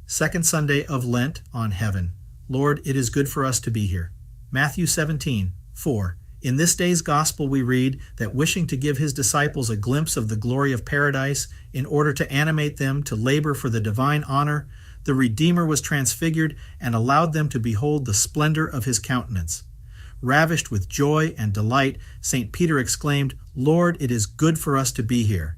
Second Sunday of Lent on heaven. Lord, it is good for us to be here. Matthew 17:4. In this day's gospel we read that wishing to give his disciples a glimpse of the glory of paradise in order to animate them to labor for the divine honor, the Redeemer was transfigured and allowed them to behold the splendor of his countenance. Ravished with joy and delight, St. Peter exclaimed, "Lord, it is good for us to be here."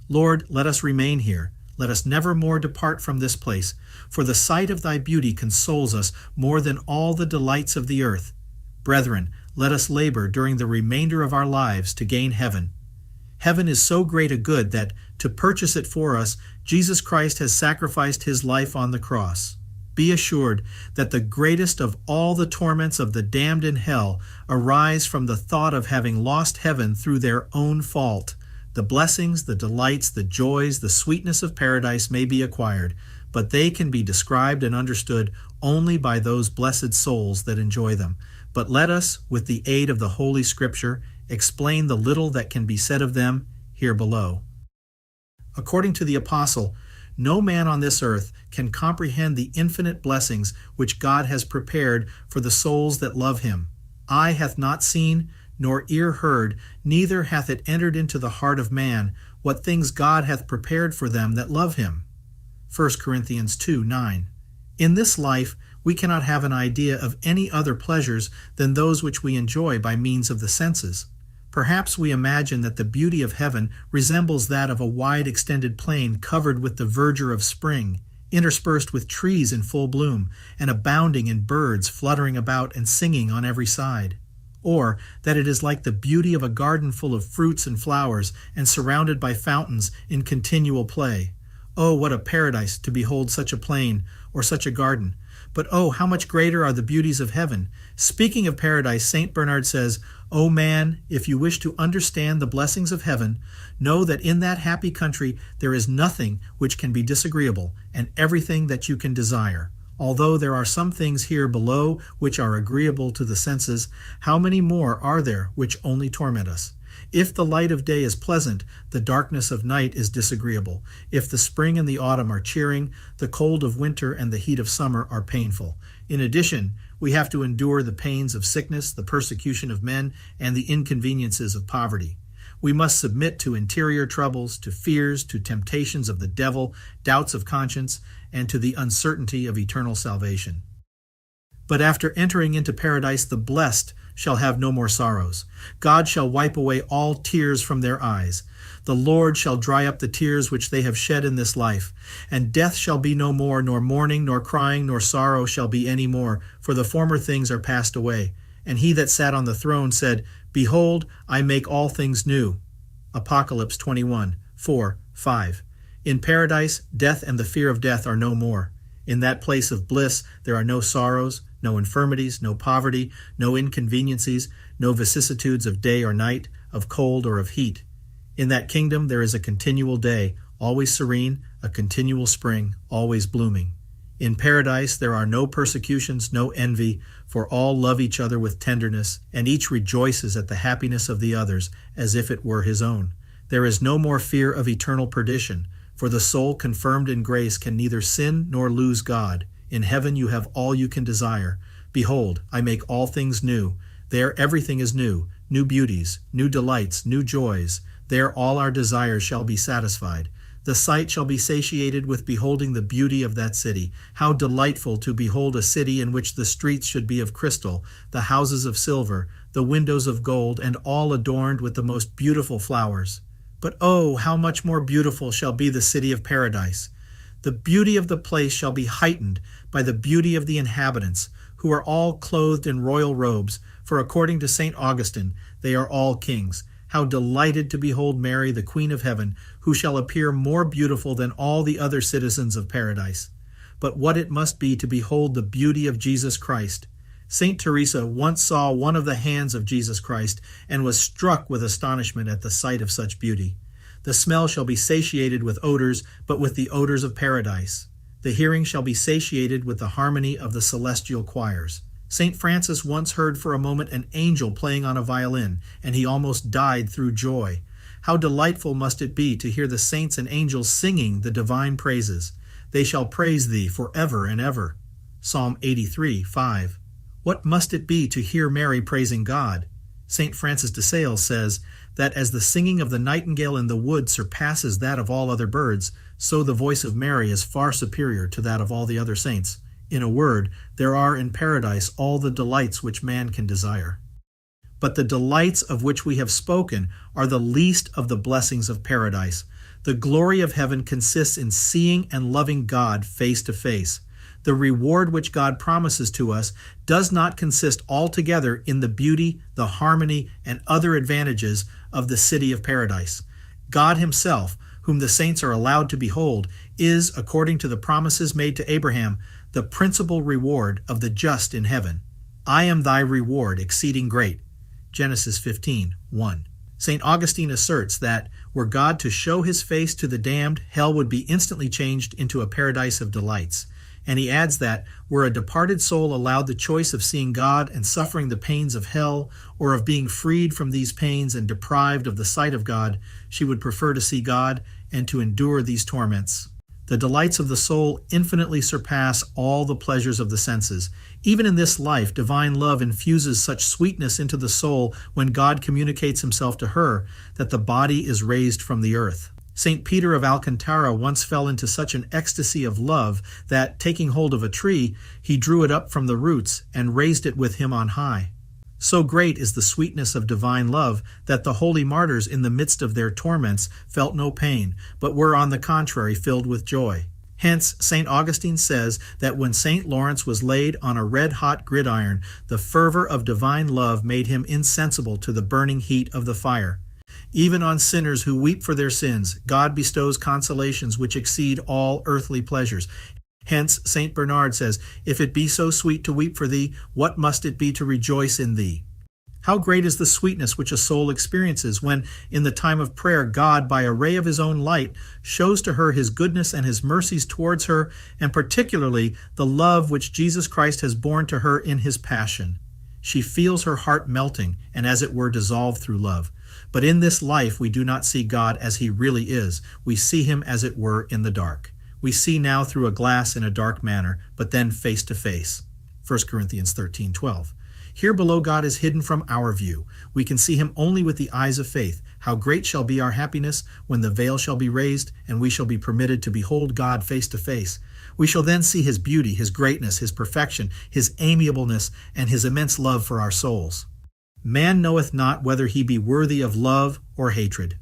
Lord, let us remain here. Let us never more depart from this place, for the sight of thy beauty consoles us more than all the delights of the earth. Brethren, let us labor during the remainder of our lives to gain heaven. Heaven is so great a good that, to purchase it for us, Jesus Christ has sacrificed his life on the cross. Be assured that the greatest of all the torments of the damned in hell arise from the thought of having lost heaven through their own fault. The blessings, the delights, the joys, the sweetness of paradise may be acquired, but they can be described and understood only by those blessed souls that enjoy them. But let us, with the aid of the Holy Scripture, explain the little that can be said of them here below. According to the Apostle, no man on this earth can comprehend the infinite blessings which God has prepared for the souls that love him. Eye hath not seen, nor ear heard, neither hath it entered into the heart of man, what things God hath prepared for them that love him. 1 Corinthians 2:9. In this life we cannot have an idea of any other pleasures than those which we enjoy by means of the senses. Perhaps we imagine that the beauty of heaven resembles that of a wide extended plain covered with the verdure of spring, interspersed with trees in full bloom, and abounding in birds fluttering about and singing on every side. Or that it is like the beauty of a garden full of fruits and flowers and surrounded by fountains in continual play. Oh, what a paradise to behold such a plain or such a garden. But oh, how much greater are the beauties of heaven. Speaking of paradise, St. Bernard says, "O man, if you wish to understand the blessings of heaven, know that in that happy country there is nothing which can be disagreeable, and everything that you can desire. Although there are some things here below which are agreeable to the senses, how many more are there which only torment us? If the light of day is pleasant, the darkness of night is disagreeable. If the spring and the autumn are cheering, the cold of winter and the heat of summer are painful. In addition, we have to endure the pains of sickness, the persecution of men, and the inconveniences of poverty. We must submit to interior troubles, to fears, to temptations of the devil, doubts of conscience, and to the uncertainty of eternal salvation. But after entering into paradise, the blessed shall have no more sorrows. God shall wipe away all tears from their eyes. The Lord shall dry up the tears which they have shed in this life. And death shall be no more, nor mourning, nor crying, nor sorrow shall be any more, for the former things are passed away. And he that sat on the throne said, Behold, I make all things new. Apocalypse 21:4-5. In paradise, death and the fear of death are no more. In that place of bliss, there are no sorrows, no infirmities, no poverty, no inconveniencies, no vicissitudes of day or night, of cold or of heat. In that kingdom there is a continual day, always serene, a continual spring, always blooming. In paradise there are no persecutions, no envy, for all love each other with tenderness, and each rejoices at the happiness of the others, as if it were his own. There is no more fear of eternal perdition, for the soul confirmed in grace can neither sin nor lose God. In heaven you have all you can desire. Behold, I make all things new. There everything is new, new beauties, new delights, new joys. There all our desires shall be satisfied. The sight shall be satiated with beholding the beauty of that city. How delightful to behold a city in which the streets should be of crystal, the houses of silver, the windows of gold, and all adorned with the most beautiful flowers. But oh, how much more beautiful shall be the city of paradise! The beauty of the place shall be heightened by the beauty of the inhabitants, who are all clothed in royal robes, for according to St. Augustine, they are all kings. How delighted to behold Mary, the Queen of Heaven, who shall appear more beautiful than all the other citizens of paradise. But what it must be to behold the beauty of Jesus Christ! St. Teresa once saw one of the hands of Jesus Christ and was struck with astonishment at the sight of such beauty. The smell shall be satiated with odors, but with the odors of paradise. The hearing shall be satiated with the harmony of the celestial choirs. St. Francis once heard for a moment an angel playing on a violin, and he almost died through joy. How delightful must it be to hear the saints and angels singing the divine praises. They shall praise thee forever and ever. Psalm 83, 5. What must it be to hear Mary praising God? St. Francis de Sales says that as the singing of the nightingale in the wood surpasses that of all other birds, so the voice of Mary is far superior to that of all the other saints. In a word, there are in paradise all the delights which man can desire. But the delights of which we have spoken are the least of the blessings of paradise. The glory of heaven consists in seeing and loving God face to face. The reward which God promises to us does not consist altogether in the beauty, the harmony, and other advantages of the city of paradise. God himself, whom the saints are allowed to behold, is, according to the promises made to Abraham, the principal reward of the just in heaven. I am thy reward exceeding great. Genesis 15, 1. St. Augustine asserts that, were God to show his face to the damned, hell would be instantly changed into a paradise of delights. And he adds that, were a departed soul allowed the choice of seeing God and suffering the pains of hell, or of being freed from these pains and deprived of the sight of God, she would prefer to see God and to endure these torments. The delights of the soul infinitely surpass all the pleasures of the senses. Even in this life, divine love infuses such sweetness into the soul when God communicates himself to her that the body is raised from the earth. St. Peter of Alcantara once fell into such an ecstasy of love that, taking hold of a tree, he drew it up from the roots and raised it with him on high. So great is the sweetness of divine love that the holy martyrs in the midst of their torments felt no pain, but were on the contrary filled with joy. Hence, St. Augustine says that when St. Lawrence was laid on a red-hot gridiron, the fervor of divine love made him insensible to the burning heat of the fire. Even on sinners who weep for their sins, God bestows consolations which exceed all earthly pleasures. Hence, St. Bernard says, if it be so sweet to weep for thee, what must it be to rejoice in thee? How great is the sweetness which a soul experiences when, in the time of prayer, God, by a ray of his own light, shows to her his goodness and his mercies towards her, and particularly the love which Jesus Christ has borne to her in his passion. She feels her heart melting, and as it were dissolved through love. But in this life we do not see God as he really is. We see him as it were in the dark. We see now through a glass in a dark manner, but then face to face. 1 Corinthians 13:12. Here below God is hidden from our view. We can see him only with the eyes of faith. How great shall be our happiness when the veil shall be raised and we shall be permitted to behold God face to face. We shall then see his beauty, his greatness, his perfection, his amiableness, and his immense love for our souls. Man knoweth not whether he be worthy of love or hatred.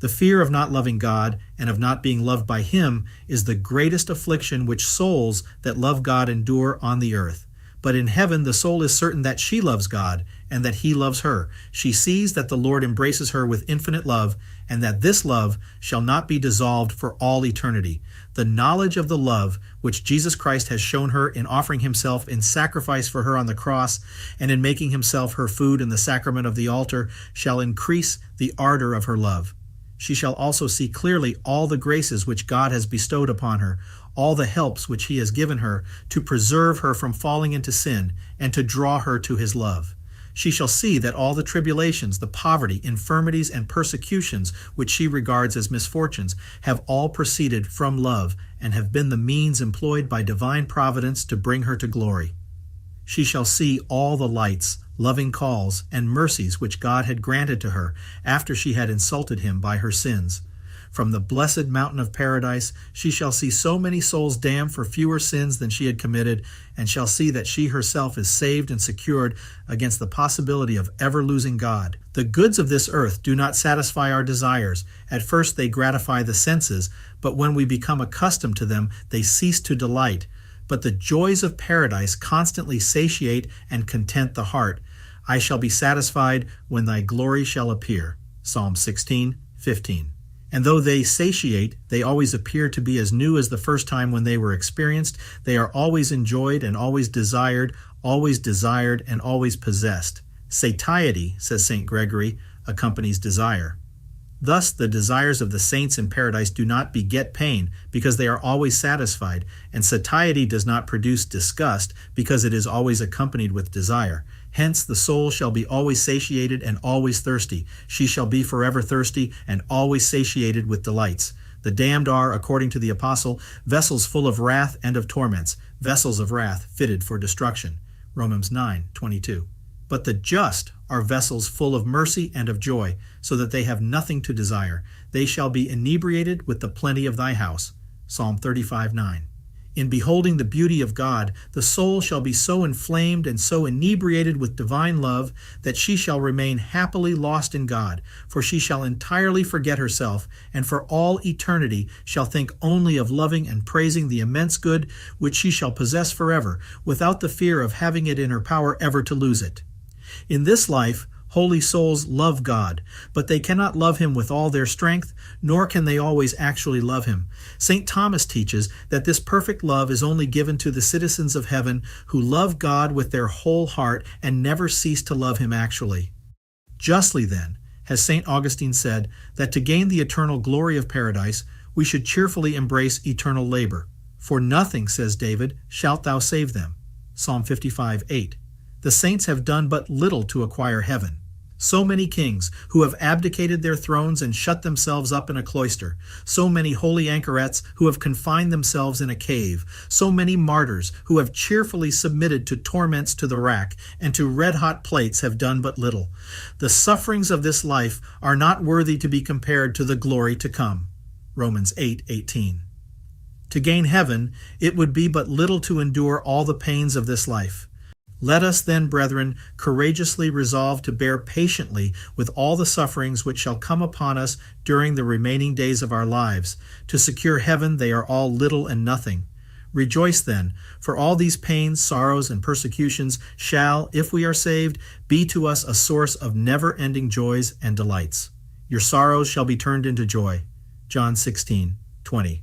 The fear of not loving God and of not being loved by him is the greatest affliction which souls that love God endure on the earth. But in heaven the soul is certain that she loves God and that he loves her. She sees that the Lord embraces her with infinite love, and that this love shall not be dissolved for all eternity. The knowledge of the love which Jesus Christ has shown her in offering himself in sacrifice for her on the cross and in making himself her food in the sacrament of the altar shall increase the ardor of her love. She shall also see clearly all the graces which God has bestowed upon her, all the helps which he has given her to preserve her from falling into sin and to draw her to his love. She shall see that all the tribulations, the poverty, infirmities, and persecutions which she regards as misfortunes have all proceeded from love and have been the means employed by divine providence to bring her to glory. She shall see all the lights, loving calls, and mercies which God had granted to her after she had insulted him by her sins. From the blessed mountain of paradise she shall see so many souls damned for fewer sins than she had committed, and shall see that she herself is saved and secured against the possibility of ever losing God. The goods of this earth do not satisfy our desires. At first they gratify the senses, but when we become accustomed to them, they cease to delight. But the joys of paradise constantly satiate and content the heart. I shall be satisfied when thy glory shall appear. Psalm 16:15. And though they satiate, they always appear to be as new as the first time when they were experienced. They are always enjoyed and always desired and always possessed. Satiety, says St. Gregory, accompanies desire. Thus, the desires of the saints in paradise do not beget pain, because they are always satisfied, and satiety does not produce disgust, because it is always accompanied with desire. Hence, the soul shall be always satiated and always thirsty. She shall be forever thirsty and always satiated with delights. The damned are, according to the apostle, vessels full of wrath and of torments, vessels of wrath fitted for destruction. Romans 9:22. But the just are vessels full of mercy and of joy, so that they have nothing to desire. They shall be inebriated with the plenty of thy house. Psalm 35:9. In beholding the beauty of God, the soul shall be so inflamed and so inebriated with divine love that she shall remain happily lost in God, for she shall entirely forget herself, and for all eternity shall think only of loving and praising the immense good which she shall possess forever, without the fear of having it in her power ever to lose it. In this life, holy souls love God, but they cannot love Him with all their strength, nor can they always actually love Him. St. Thomas teaches that this perfect love is only given to the citizens of heaven who love God with their whole heart and never cease to love Him actually. Justly then, has St. Augustine said that to gain the eternal glory of paradise, we should cheerfully embrace eternal labor. For nothing, says David, shalt thou save them. Psalm 55:8. The saints have done but little to acquire heaven. So many kings who have abdicated their thrones and shut themselves up in a cloister, so many holy anchorets who have confined themselves in a cave, so many martyrs who have cheerfully submitted to torments to the rack and to red-hot plates have done but little. The sufferings of this life are not worthy to be compared to the glory to come. Romans 8:18. To gain heaven, it would be but little to endure all the pains of this life. Let us then, brethren, courageously resolve to bear patiently with all the sufferings which shall come upon us during the remaining days of our lives. To secure heaven they are all little and nothing. Rejoice then, for all these pains, sorrows, and persecutions shall, if we are saved, be to us a source of never-ending joys and delights. Your sorrows shall be turned into joy. John 16:20.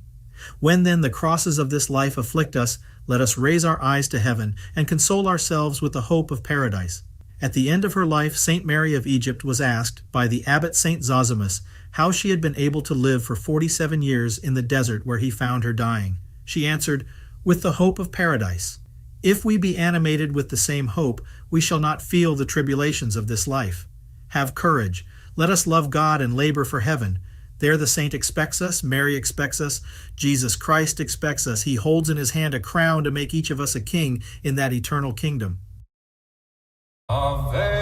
When then the crosses of this life afflict us, let us raise our eyes to heaven and console ourselves with the hope of paradise. At the end of her life, St. Mary of Egypt was asked by the abbot St. Zosimus how she had been able to live for 47 years in the desert where he found her dying. She answered, "With the hope of paradise." If we be animated with the same hope, we shall not feel the tribulations of this life. Have courage. Let us love God and labor for heaven. There the saint expects us, Mary expects us, Jesus Christ expects us. He holds in his hand a crown to make each of us a king in that eternal kingdom. Ave